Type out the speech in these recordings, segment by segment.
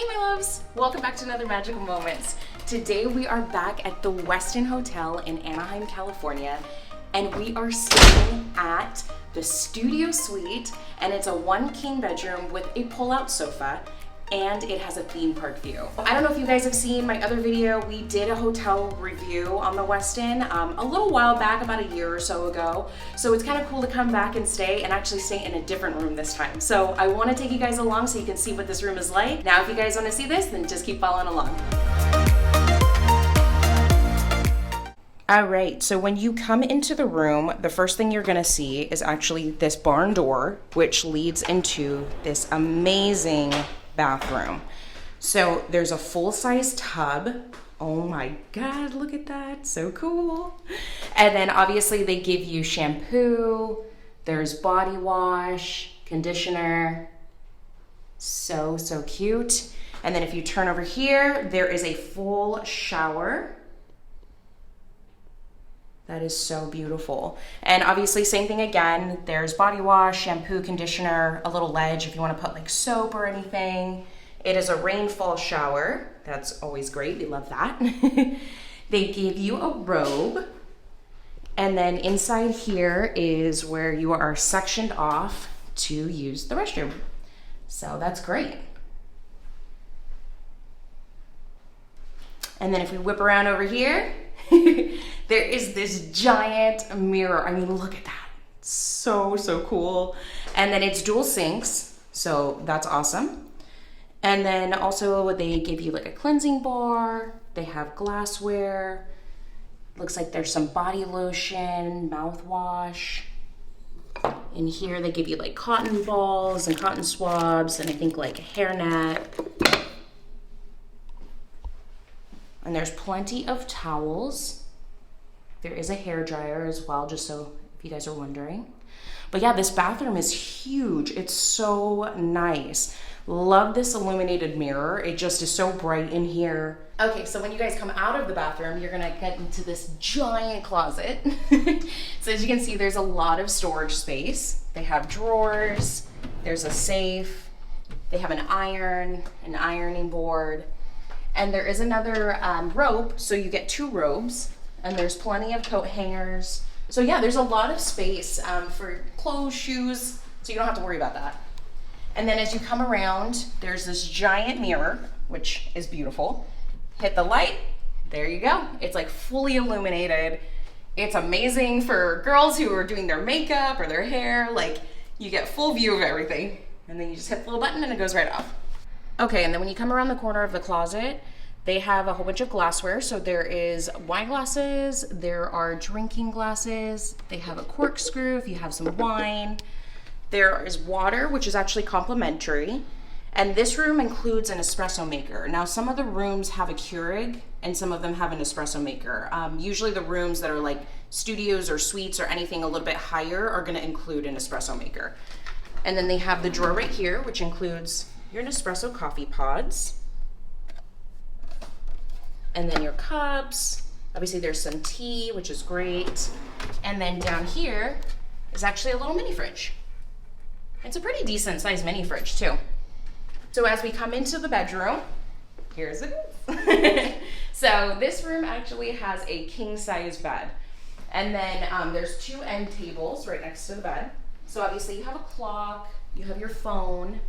Hey my loves, welcome back to another Magical Moments. Today we are back at the Westin Hotel in Anaheim, California, and we are staying at the studio suite, and it's a 1 king bedroom with a pull-out sofa, and it has a theme park view. I don't know if you guys have seen my other video. We did a hotel review on the Westin a little while back, about a year or so ago. So it's kind of cool to come back and stay and actually stay in a different room this time. So I want to take you guys along so you can see what this room is like. Now, if you guys want to see this, then just keep following along. All right, so when you come into the room, the first thing you're gonna see is actually this barn door, which leads into this amazing bathroom. So there's a full-size tub. Oh my God, look at that, so cool. And then obviously they give you shampoo, there's body wash, conditioner. So cute. And then if you turn over here, there is a full shower. That is so beautiful. And obviously same thing again, there's body wash, shampoo, conditioner, a little ledge if you want to put like soap or anything. It is a rainfall shower. That's always great, we love that. They give you a robe. And then inside here is where you are sectioned off to use the restroom. So that's great. And then if we whip around over here, there is this giant mirror. I mean, look at that. So cool. And then it's dual sinks, so that's awesome. And then also they give you like a cleansing bar. They have glassware. Looks like there's some body lotion, mouthwash. In here they give you like cotton balls and cotton swabs and I think like a hairnet. And there's plenty of towels. There is a hair dryer as well, just so if you guys are wondering. But yeah, this bathroom is huge. It's so nice. Love this illuminated mirror. It just is so bright in here. Okay, so when you guys come out of the bathroom, you're gonna get into this giant closet. So as you can see, there's a lot of storage space. They have drawers, there's a safe, they have an ironing board, and there is another robe, so you get 2 robes, and there's plenty of coat hangers. So yeah, there's a lot of space for clothes, shoes, so you don't have to worry about that. And then as you come around, there's this giant mirror, which is beautiful. Hit the light, there you go. It's like fully illuminated. It's amazing for girls who are doing their makeup or their hair. Like, you get full view of everything. And then you just hit the little button and it goes right off. Okay, and then when you come around the corner of the closet, they have a whole bunch of glassware. So there is wine glasses, there are drinking glasses, they have a corkscrew if you have some wine. There is water, which is actually complimentary. And this room includes an espresso maker. Now, some of the rooms have a Keurig and some of them have an espresso maker. Usually the rooms that are like studios or suites or anything a little bit higher are gonna include an espresso maker. And then they have the drawer right here, which includes your Nespresso coffee pods. And then your cups. Obviously there's some tea, which is great. And then down here is actually a little mini fridge. It's a pretty decent sized mini fridge too. So as we come into the bedroom, here's it. So this room actually has a king size bed. And then there's 2 end tables right next to the bed. So obviously you have a clock, you have your phone,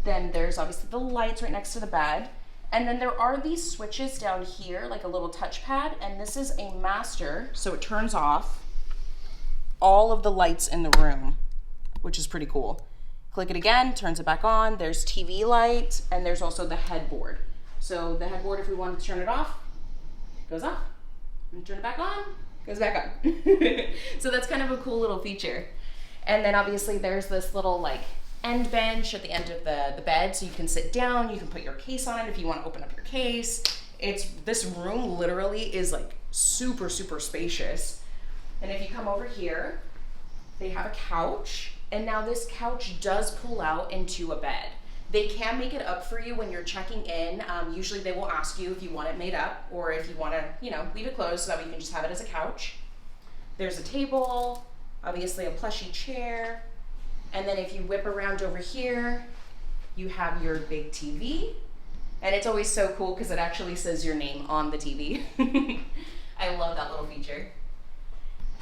then there's obviously the lights right next to the bed. And then there are these switches down here, like a little touchpad, and this is a master, so it turns off all of the lights in the room, which is pretty cool. Click it again, turns it back on. There's TV light, and there's also the headboard. So the headboard, if we wanted to turn it off, goes off. And turn it back on, goes back on. So that's kind of a cool little feature. And then obviously there's this little like end bench at the end of the bed, so you can sit down, you can put your case on it if you want to open up your case. This room literally is like super spacious. And if you come over here, they have a couch, and now this couch does pull out into a bed. They can make it up for you when you're checking in. Usually they will ask you if you want it made up or if you want to, leave it closed so that we can just have it as a couch. There's a table, obviously a plushy chair. And then if you whip around over here, you have your big TV. And it's always so cool because it actually says your name on the TV. I love that little feature.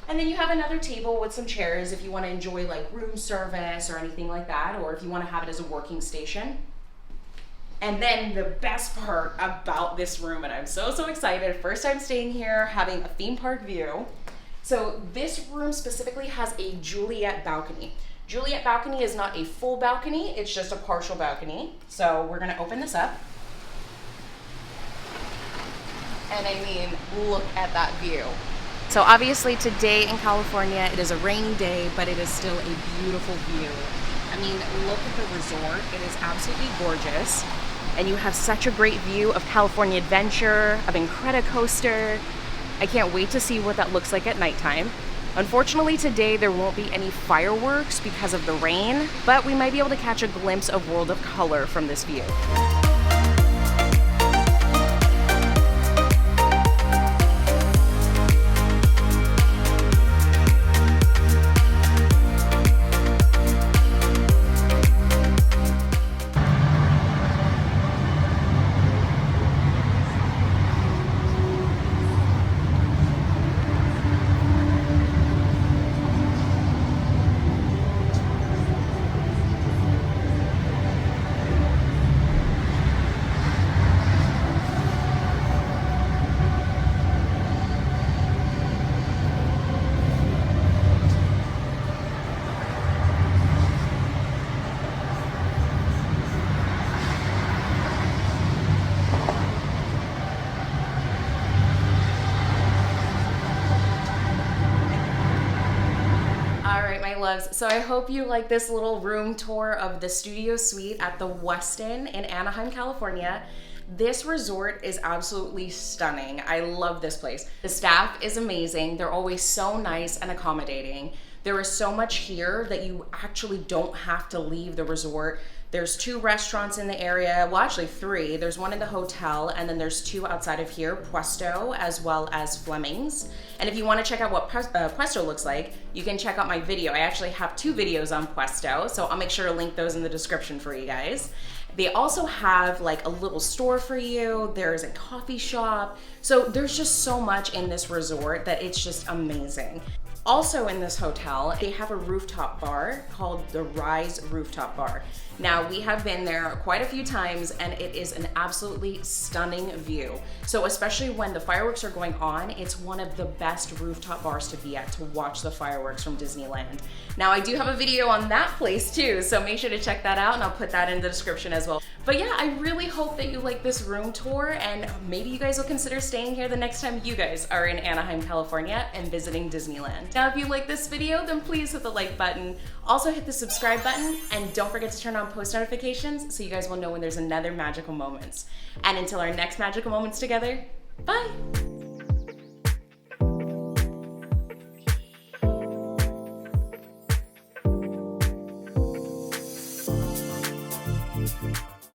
And then you have another table with some chairs if you want to enjoy like room service or anything like that, or if you want to have it as a working station. And then the best part about this room, and I'm so excited, first time staying here, having a theme park view. So this room specifically has a Juliet balcony. Juliet balcony is not a full balcony, it's just a partial balcony. So we're gonna open this up. And I mean, look at that view. So obviously today in California, it is a rainy day, but it is still a beautiful view. I mean, look at the resort, it is absolutely gorgeous. And you have such a great view of California Adventure, of Incredicoaster. I can't wait to see what that looks like at nighttime. Unfortunately today there won't be any fireworks because of the rain, but we might be able to catch a glimpse of World of Color from this view. Loves. So I hope you like this little room tour of the studio suite at the Westin in Anaheim, California. This resort is absolutely stunning. I love this place. The staff is amazing. They're always so nice and accommodating. There is so much here that you actually don't have to leave the resort. There's 2 restaurants in the area, well actually 3. There's one in the hotel and then there's 2 outside of here, Puesto as well as Fleming's. And if you want to check out what Puesto looks like, you can check out my video. I actually have 2 videos on Puesto, so I'll make sure to link those in the description for you guys. They also have like a little store for you. There's a coffee shop. So there's just so much in this resort that it's just amazing. Also in this hotel, they have a rooftop bar called the Rise Rooftop Bar. Now, we have been there quite a few times and it is an absolutely stunning view. So especially when the fireworks are going on, it's one of the best rooftop bars to be at to watch the fireworks from Disneyland. Now, I do have a video on that place too, so make sure to check that out and I'll put that in the description as well. But yeah, I really hope that you like this room tour and maybe you guys will consider staying here the next time you guys are in Anaheim, California and visiting Disneyland. Now, if you like this video, then please hit the like button. Also hit the subscribe button and don't forget to turn on post notifications so you guys will know when there's another magical moments. And until our next magical moments together, bye!